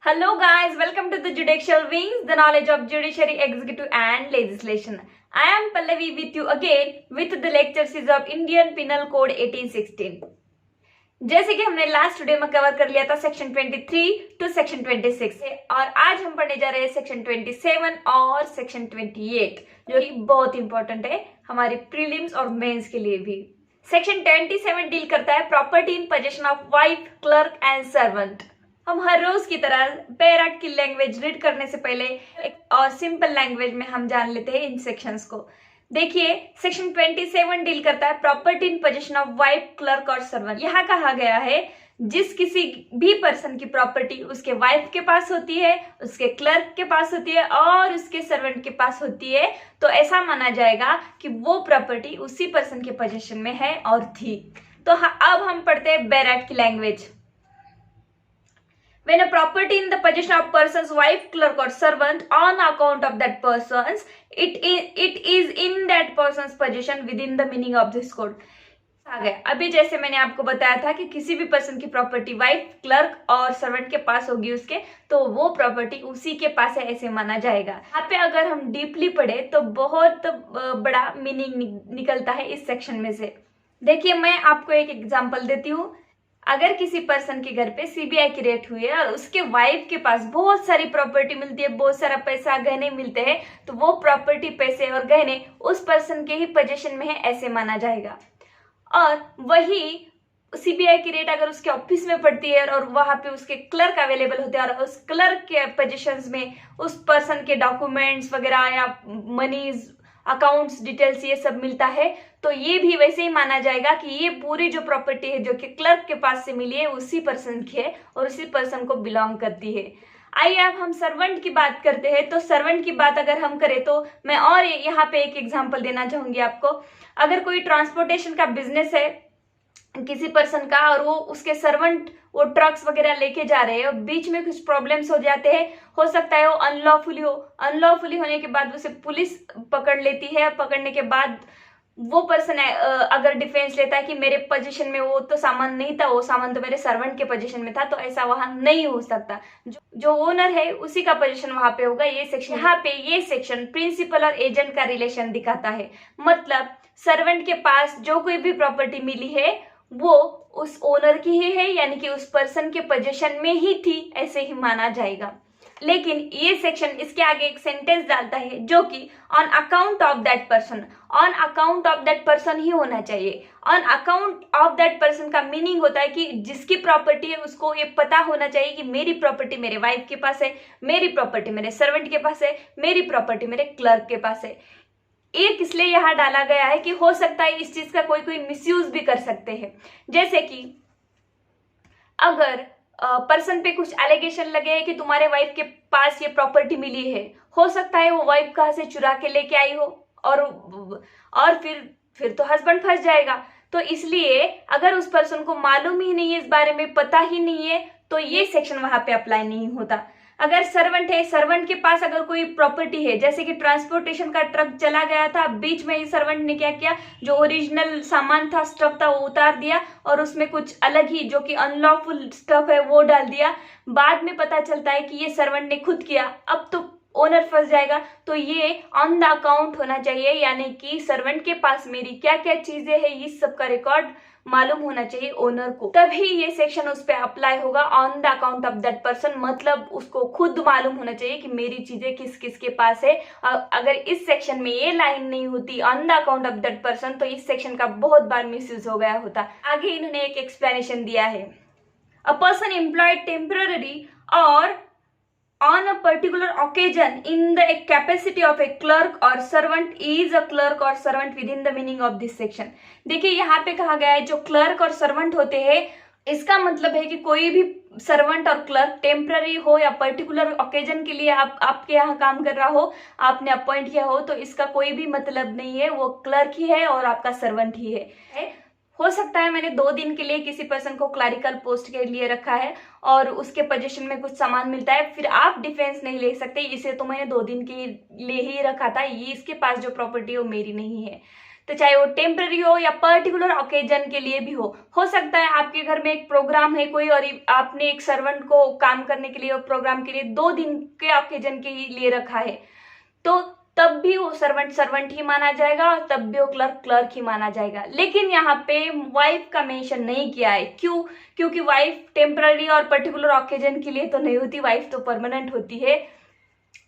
Hello guys, welcome to the Judicial Wings, the knowledge of judiciary, executive and legislation. I am Pallavi with you again with the lecture series of Indian Penal Code 1816. जैसे कि हमने last video में cover कर लिया था section 23 to section 26 और आज हम पढ़ने जा रहे हैं सेक्शन 27 और सेक्शन 28 जो कि बहुत इंपॉर्टेंट है हमारे प्रीलिम्स और मेंस के लिए भी। सेक्शन 27 डील करता है property in possession of wife, clerk and servant. हम हर रोज की तरह पैराट की लैंग्वेज रीड करने से पहले एक और सिंपल लैंग्वेज में हम जान लेते हैं इन सेक्शंस को। देखिए, सेक्शन 27 डील करता है property in possession of wife, clerk और सर्वेंट। यहाँ कहा गया है जिस किसी भी पर्सन की प्रॉपर्टी उसके वाइफ के पास होती है, उसके क्लर्क के पास होती है और उसके सर्वेंट के पास होती है, तो ऐसा माना जाएगा कि वो प्रॉपर्टी उसी पर्सन के पोजेशन में है और थी। तो अब हम पढ़ते हैं पैराट की language. When a property in the possession of person's wife, clerk or servant on account of that person's, it is in that person's possession within the meaning of this code. आ गया। अभी जैसे मैंने आपको बताया था कि किसी भी पर्सन की प्रॉपर्टी वाइफ, क्लर्क और सर्वेंट के पास होगी उसके, तो वो प्रॉपर्टी उसी के पास है ऐसे माना जाएगा। यहाँ पे अगर हम डीपली पढ़े तो बहुत बड़ा मीनिंग निकलता है इस सेक्शन में से। देखिए, मैं आपको एक एग्जांपल देती हूँ। अगर किसी पर्सन के घर पे सीबीआई की रेड हुई है और उसके वाइफ के पास बहुत सारी प्रॉपर्टी मिलती है, बहुत सारा पैसा, गहने मिलते हैं, तो वो प्रॉपर्टी, पैसे और गहने उस पर्सन के ही पोजीशन में है ऐसे माना जाएगा। और वही सीबीआई की रेट अगर उसके ऑफिस में पड़ती है और वहां पे उसके क्लर्क अवेलेबल होते हैं और उस क्लर्क के पोजीशंस में उस पर्सन के डॉक्यूमेंट्स वगैरह या मनीज, अकाउंट्स डिटेल्स ये सब मिलता है, तो ये भी वैसे ही माना जाएगा कि ये पूरी जो प्रॉपर्टी है जो कि क्लर्क के पास से मिली है उसी पर्सन की है और उसी पर्सन को बिलोंग करती है। आइए अब हम सर्वेंट की बात करते हैं। तो सर्वेंट की बात अगर हम करें तो मैं और यहाँ पे एक एग्जांपल देना चाहूंगी आपको। अगर कोई ट्रांसपोर्टेशन का बिजनेस है किसी पर्सन का और वो उसके सर्वेंट वो ट्रक्स वगैरह लेके जा रहे हैं और बीच में कुछ प्रॉब्लम्स हो जाते हैं, हो सकता है वो अनलॉफुली होने के बाद उसे पुलिस पकड़ लेती है। पकड़ने के बाद वो पर्सन अगर डिफेंस लेता है कि मेरे पोजीशन में वो तो सामान नहीं था, वो सामान तो मेरे सर्वेंट के पोजीशन में था, तो ऐसा वहां नहीं हो सकता। जो ओनर है उसी का पोजीशन वहां पे होगा। ये सेक्शन यहाँ पे ये सेक्शन प्रिंसिपल और एजेंट का रिलेशन दिखाता है। मतलब सर्वेंट के पास जो कोई भी प्रॉपर्टी मिली है वो उस ओनर की ही है, यानी कि उस पर्सन के पोजीशन में ही थी ऐसे ही माना जाएगा। लेकिन ये सेक्शन इसके आगे एक सेंटेंस डालता है जो कि on account of that person, on account of that person ही होना चाहिए। On account of that person का मीनिंग होता है कि जिसकी प्रॉपर्टी है उसको ये पता होना चाहिए कि मेरी प्रॉपर्टी मेरे वाइफ के पास है, मेरी प्रॉपर्टी मेरे सर्वेंट के पास है, मेरी प्रॉपर्टी मेरे क्लर्क के पास है। एक इसलिए यहाँ डाला गया है कि हो सकता है इस चीज का कोई मिसयूज भी कर सकते हैं। जैसे कि अगर पर्सन पे कुछ एलिगेशन लगे हैं कि तुम्हारे वाइफ के पास ये प्रॉपर्टी मिली है, हो सकता है वो वाइफ कहाँ से चुरा के लेके आई हो और फिर तो हस्बैंड फंस जाएगा। तो इसलिए अगर उस पर्सन को मालूम ही नहीं है, इस बारे में पता ही नहीं है, तो ये सेक्शन वहां पे अप्लाई नहीं होता। अगर सर्वेंट है, सर्वेंट के पास अगर कोई प्रॉपर्टी है, जैसे कि ट्रांसपोर्टेशन का ट्रक चला गया था, बीच में ही सर्वेंट ने क्या किया, जो ओरिजिनल सामान था, स्टफ था, वो उतार दिया और उसमें कुछ अलग ही जो कि अनलॉफुल स्टफ है वो डाल दिया। बाद में पता चलता है कि ये सर्वेंट ने खुद किया, अब तो ओनर फंस जाएगा। तो ये ऑन द अकाउंट होना चाहिए, यानी कि सर्वेंट के पास मेरी क्या क्या चीजें हैं इस सब का रिकॉर्ड मालूम होना चाहिए ओनर को, तभी ये सेक्शन उस पर अप्लाई होगा। On the account of that person मतलब उसको खुद मालूम होना चाहिए कि मेरी चीजें किस किस के पास है। अगर इस सेक्शन में ये लाइन नहीं होती on the account of that person, तो इस सेक्शन का बहुत बार मिसयूज हो गया होता। आगे इन्होंने एक एक्सप्लेनेशन दिया है। अ पर्सन एम्प्लॉयड टेम्पररी और on a particular occasion in the capacity of a clerk or servant is a clerk or servant within the meaning of this section। देखिए, यहाँ पे कहा गया है जो क्लर्क और सर्वेंट होते हैं, इसका मतलब है कि कोई भी सर्वेंट और क्लर्क टेम्पररी हो या पर्टिकुलर ओकेजन के लिए आपके यहाँ काम कर रहा हो, आपने अपॉइंट किया हो, तो इसका कोई भी मतलब नहीं है, वो क्लर्क ही है और आपका सर्वेंट ही है। हो सकता है मैंने 2 दिन के लिए किसी पर्सन को क्लरिकल पोस्ट के लिए रखा है और उसके पोजीशन में कुछ सामान मिलता है, फिर आप डिफेंस नहीं ले सकते इसे तो मैंने 2 दिन के लिए ही रखा था, ये इसके पास जो प्रॉपर्टी है वो मेरी नहीं है। तो चाहे वो टेम्पररी हो या पर्टिकुलर ओकेजन के लिए भी हो सकता है आपके घर में एक प्रोग्राम है कोई और आपने एक सर्वेंट को काम करने के लिए और प्रोग्राम के लिए 2 दिन के ओकेजन के लिए रखा है, तो तब भी वो सर्वेंट सर्वेंट ही माना जाएगा और तब भी वो क्लर्क क्लर्क ही माना जाएगा। लेकिन यहाँ पे वाइफ का मेंशन नहीं किया है, क्यों? क्योंकि वाइफ टेम्पररी और पर्टिकुलर ऑकेजन के लिए तो नहीं होती, वाइफ तो परमानेंट होती है।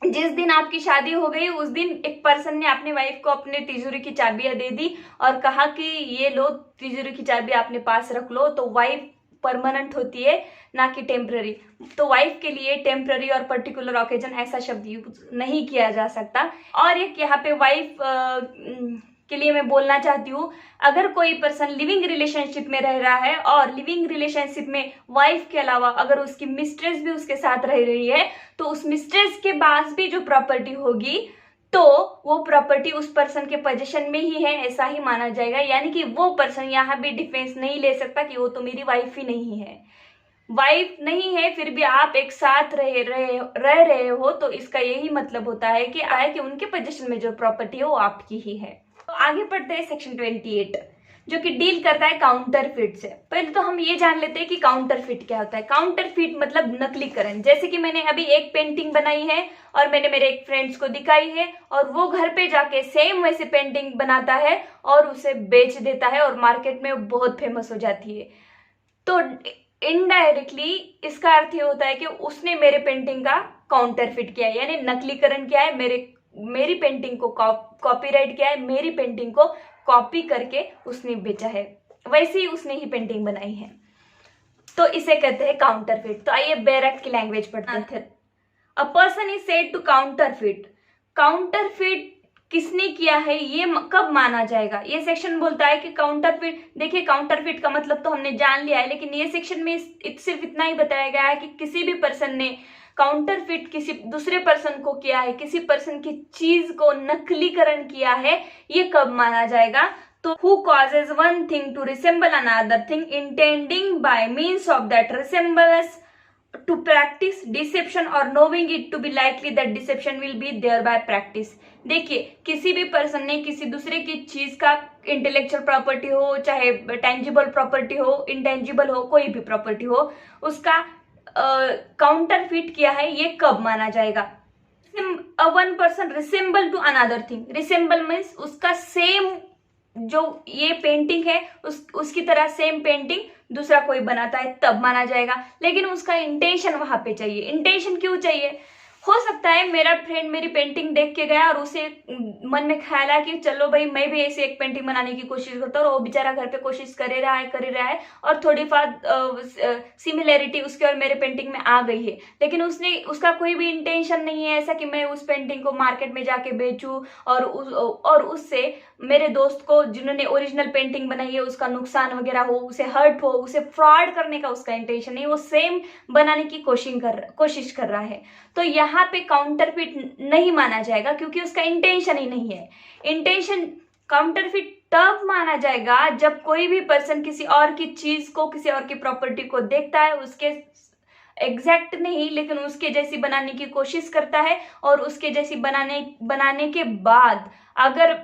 जिस दिन आपकी शादी हो गई उस दिन एक पर्सन ने अपनी वाइफ को अपने तिजोरी की चाबियां दे दी और कहा कि ये लो तिजोरी की चाबी अपने पास रख लो, तो वाइफ परमानेंट होती है ना कि टेम्पररी। तो वाइफ के लिए टेम्पररी और पर्टिकुलर ओकेजन ऐसा शब्द यूज नहीं किया जा सकता। और एक यहाँ पे वाइफ के लिए मैं बोलना चाहती हूँ, अगर कोई पर्सन लिविंग रिलेशनशिप में रह रहा है और लिविंग रिलेशनशिप में वाइफ के अलावा अगर उसकी मिस्ट्रेस भी उसके साथ रह रही है, तो उस मिस्ट्रेस के पास भी जो प्रॉपर्टी होगी तो वो प्रॉपर्टी उस पर्सन के पोजीशन में ही है ऐसा ही माना जाएगा। यानी कि वो पर्सन यहाँ भी डिफेंस नहीं ले सकता कि वो तो मेरी वाइफ ही नहीं है। वाइफ नहीं है फिर भी आप एक साथ रह रहे हो, तो इसका यही मतलब होता है कि उनके पोजीशन में जो प्रॉपर्टी है वो आपकी ही है। तो आगे पढ़ते हैं सेक्शन 28 जो कि डील करता है काउंटरफिट से। पहले तो हम ये जान लेते हैं कि काउंटरफिट क्या होता है। काउंटरफिट मतलब नकलीकरण। जैसे कि मैंने अभी एक पेंटिंग बनाई है और मैंने मेरे एक फ्रेंड्स को दिखाई है और वो घर पे जाके सेम वैसे पेंटिंग बनाता है और उसे बेच देता है और मार्केट में बहुत फेमस हो जाती है। तो इनडायरेक्टली इसका अर्थ ये होता है कि उसने मेरे पेंटिंग का काउंटरफिट किया है, यानी नकलीकरण किया है, मेरी पेंटिंग को कॉपीराइट किया है, मेरी पेंटिंग को कॉपी करके उसने बेचा है, वैसे ही उसने ही पेंटिंग बनाई है, तो इसे कहते हैं काउंटरफिट। तो आइए बैरक की लैंग्वेज पढ़ते हैं। A person is said to counterfeit. Counterfeit किसने किया है, ये कब माना जाएगा? ये सेक्शन बोलता है कि काउंटरफिट, देखिए काउंटरफिट का मतलब तो हमने जान लिया है, लेकिन ये सेक्शन में सिर्फ इतना ही बताया गया है कि किसी भी पर्सन ने काउंटरफिट किसी दूसरे पर्सन को किया है, किसी पर्सन की चीज को नकलीकरण किया है, ये कब माना जाएगा? तो who causes one thing to resemble another thing intending by means of that resemblance to practice deception or knowing it to be likely that deception will be there by practice। देखिए किसी भी पर्सन ने किसी दूसरे की चीज का intellectual property हो, चाहे टेंजिबल प्रॉपर्टी हो, इंटेंजिबल हो, कोई भी प्रॉपर्टी हो, उसका काउंटरफिट किया है, ये कब माना जाएगा? One person resemble to another thing. Resemble means उसका सेम जो ये पेंटिंग है उसकी तरह सेम पेंटिंग दूसरा कोई बनाता है, तब माना जाएगा। लेकिन उसका इंटेंशन वहां पे चाहिए। इंटेंशन क्यों चाहिए? हो सकता है मेरा फ्रेंड मेरी पेंटिंग देख के गया और उसे मन में ख्याल आया कि चलो भाई मैं भी ऐसे एक पेंटिंग बनाने की कोशिश करता हूँ, और वो बेचारा घर पे कोशिश कर ही रहा है और थोड़ी बहुत सिमिलैरिटी उसके और मेरे पेंटिंग में आ गई है, लेकिन उसका कोई भी इंटेंशन नहीं है ऐसा कि मैं उस पेंटिंग को मार्केट में जाके बेचूं और उससे मेरे दोस्त को जिन्होंने ओरिजिनल पेंटिंग बनाई है उसका नुकसान वगैरह हो, उसे हर्ट हो, उसे फ्रॉड करने का उसका इंटेंशन नहीं, वो सेम बनाने की कोशिश कर रहा है। तो यहाँ पे काउंटरफिट नहीं माना जाएगा क्योंकि उसका इंटेंशन ही नहीं है। इंटेंशन काउंटरफिट तब माना जाएगा जब कोई भी पर्सन किसी और की चीज को, किसी और की प्रॉपर्टी को देखता है, उसके एग्जैक्ट नहीं लेकिन उसके जैसी बनाने की कोशिश करता है, और उसके जैसी बनाने के बाद अगर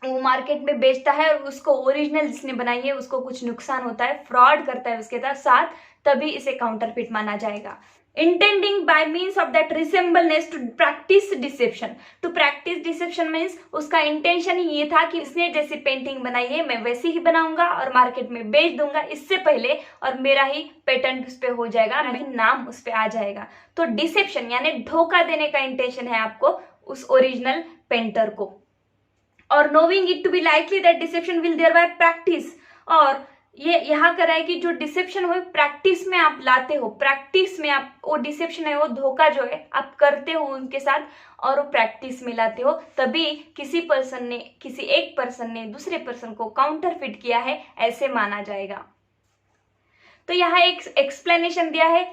वो मार्केट में बेचता है और उसको ओरिजिनल जिसने बनाई है उसको कुछ नुकसान होता है, फ्रॉड करता है उसके साथ, तभी इसे काउंटरफिट माना जाएगा। Intending by means of that resemblance to practice deception। to practice deception means उसका इंटेंशन ही ये था कि इसने जैसी पेंटिंग बनाई है मैं वैसी ही बनाऊंगा और मार्केट में बेच दूंगा इससे पहले, और मेरा ही पेटेंट उस पर हो जाएगा, मेरा नाम उस पर आ जाएगा। तो डिसेप्शन यानी धोखा देने का इंटेंशन है आपको उस ओरिजिनल पेंटर को। और knowing it to be likely that deception will thereby practice, और ये यहाँ करा है कि जो डिसेप्शन हो प्रैक्टिस में आप लाते हो, प्रैक्टिस में आप वो डिसेप्शन है वो धोखा जो है आप करते हो उनके साथ और वो प्रैक्टिस में लाते हो, तभी किसी एक पर्सन ने दूसरे पर्सन को काउंटरफिट किया है ऐसे माना जाएगा। तो यहाँ एक एक्सप्लेनेशन दिया है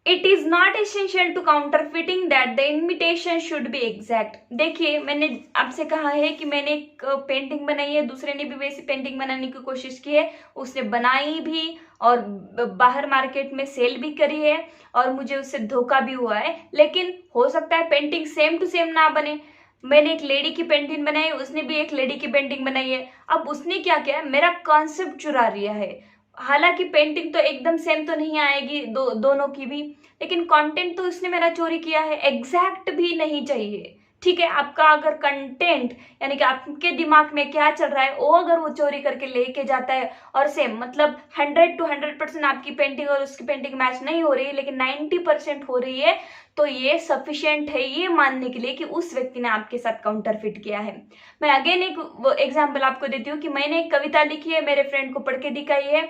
it is not essential to counterfeiting that the imitation should be exact. देखिए, मैंने आपसे कहा है कि मैंने एक पेंटिंग बनाई है, दूसरे ने भी वैसी पेंटिंग बनाने की कोशिश की है, उसने बनाई भी और बाहर मार्केट में सेल भी करी है और मुझे उससे धोखा भी हुआ है, लेकिन हो सकता है पेंटिंग सेम टू सेम ना बने। मैंने एक लेडी की पेंटिंग बनाई, उसने भी एक लेडी की पेंटिंग बनाई है। अब उसने क्या किया, मेरा कॉन्सेप्ट चुरा लिया है। हालांकि पेंटिंग तो एकदम सेम तो नहीं आएगी दोनों की भी, लेकिन कंटेंट तो उसने मेरा चोरी किया है। एग्जैक्ट भी नहीं चाहिए, ठीक है। आपका अगर कंटेंट यानी कि आपके दिमाग में क्या चल रहा है वो अगर वो चोरी करके लेके जाता है और सेम मतलब 100 to 100% आपकी पेंटिंग और उसकी पेंटिंग मैच नहीं हो रही है, लेकिन 90% हो रही है, तो ये सफिशिएंट है ये मानने के लिए कि उस व्यक्ति ने आपके साथ काउंटरफिट किया है। मैं अगेन एक एग्जाम्पल आपको देती हूँ कि मैंने एक कविता लिखी है, मेरे फ्रेंड को पढ़ के दिखाई है,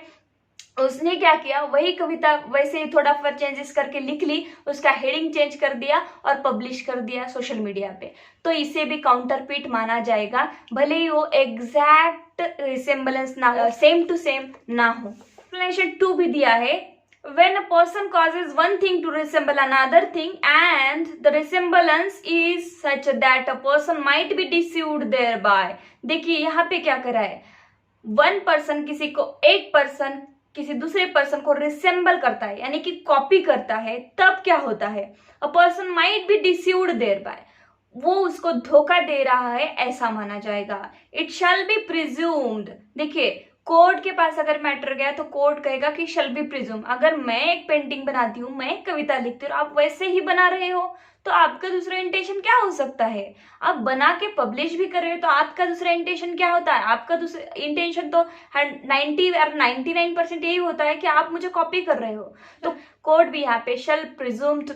उसने क्या किया, वही कविता वैसे ही थोड़ा फर चेंजेस करके लिख ली, उसका हेडिंग चेंज कर दिया और पब्लिश कर दिया सोशल मीडिया पे, तो इसे भी काउंटरफिट माना जाएगा, भले ही वो एग्जैक्ट रिसेम्बलेंस ना हो, सेम टू सेम ना हो। एक्सप्लेनेशन 2 भी दिया है, when a person causes one thing to resemble another thing and the resemblance is such that a person might be deceived thereby। देखिए यहाँ पे क्या करा है, वन पर्सन किसी को, एक पर्सन किसी दूसरे पर्सन को रिसेंबल करता है यानी कि कॉपी करता है, तब क्या होता है, a person might be deceived thereby, वो उसको धोखा दे रहा है ऐसा माना जाएगा। It shall be presumed. देखिए, कोर्ट के पास अगर मैटर गया तो कोर्ट कहेगा कि शैल बी प्रिज्यूम। अगर मैं एक पेंटिंग बनाती हूँ, मैं एक कविता लिखती हूँ, आप वैसे ही बना रहे हो, तो आपका दूसरा इंटेंशन क्या हो सकता है, आप बना के पब्लिश भी कर रहे हो, तो आपका दूसरा इंटेंशन क्या होता है, आपका दूसरा इंटेंशन तो 90 और 99% यही होता है कि आप मुझे कॉपी कर रहे हो। तो कोर्ट भी यहाँ पे शैल प्रिज्यूम्ड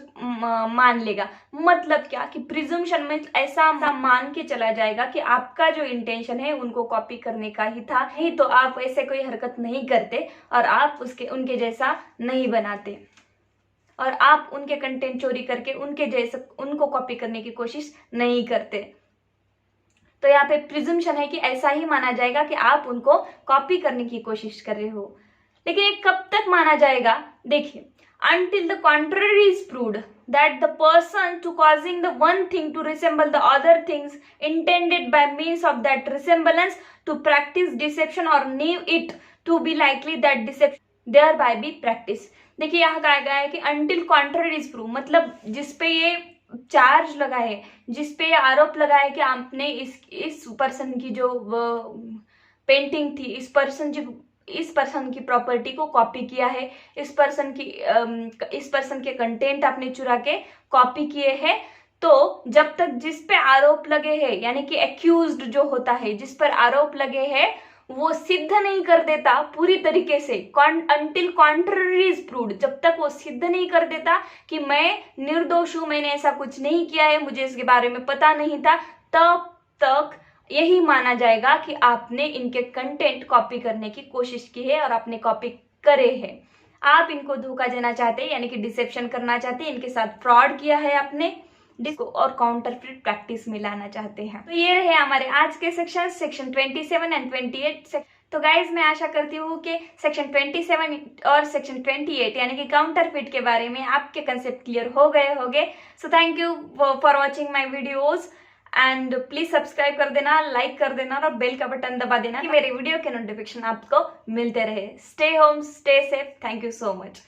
मान लेगा। मतलब क्या कि प्रिज्यूम्शन में ऐसा मान के चला जाएगा कि आपका जो इंटेंशन है उनको कॉपी करने का ही था, नहीं तो आप ऐसे कोई हरकत नहीं करते और आप उनके जैसा नहीं बनाते और आप उनके कंटेंट चोरी करके उनके जैसे उनको कॉपी करने की कोशिश नहीं करते। तो यहाँ पे प्रिज्यूम्शन है कि ऐसा ही माना जाएगा कि आप उनको कॉपी करने की कोशिश कर रहे हो। लेकिन ये कब तक माना जाएगा, देखिए, until the contrary is proved that the person to causing the one thing to resemble the other things intended by means of that resemblance to practice deception or knew it to be likely that deception thereby be practiced। देखिए यहाँ कहा गया है कि until contrary is proved, मतलब जिसपे ये charge लगा है, जिसपे ये आरोप लगा है कि आपने इस पर्सन की जो पेंटिंग थी, इस पर्सन की प्रॉपर्टी को कॉपी किया है, इस पर्सन के कंटेंट आपने चुरा के कॉपी किए हैं, तो जब तक जिस पे आरोप लगे हैं यानी कि एक्यूज्ड जो होता है, जिस पर आरोप लगे हैं, वो सिद्ध नहीं कर देता पूरी तरीके से, अंटिल कॉन्ट्ररी इज प्रूव्ड, जब तक वो सिद्ध नहीं कर देता कि मैं निर्दोष हूं, मैंने ऐसा कुछ नहीं किया है, मुझे इसके बारे में पता नहीं था, तब तक यही माना जाएगा कि आपने इनके कंटेंट कॉपी करने की कोशिश की है और आपने कॉपी करे हैं। आप इनको धोखा देना चाहते हैं यानी कि डिसेप्शन करना चाहते हैं, इनके साथ फ्रॉड किया है आपने, डिस्को और काउंटरफिट प्रैक्टिस में लाना चाहते हैं। तो ये रहे हमारे आज के सेक्शन 27 एंड 28। तो गाइज, मैं आशा करती हूँ कि सेक्शन 27 और सेक्शन 28 यानी कि काउंटरफिट के बारे में आपके कंसेप्ट क्लियर हो गए होंगे। So thank you for watching my videos and please subscribe कर देना, लाइक कर देना और बेल का बटन दबा देना कि मेरे वीडियो के नोटिफिकेशन आपको मिलते रहे। Stay home, stay safe. Thank you so much.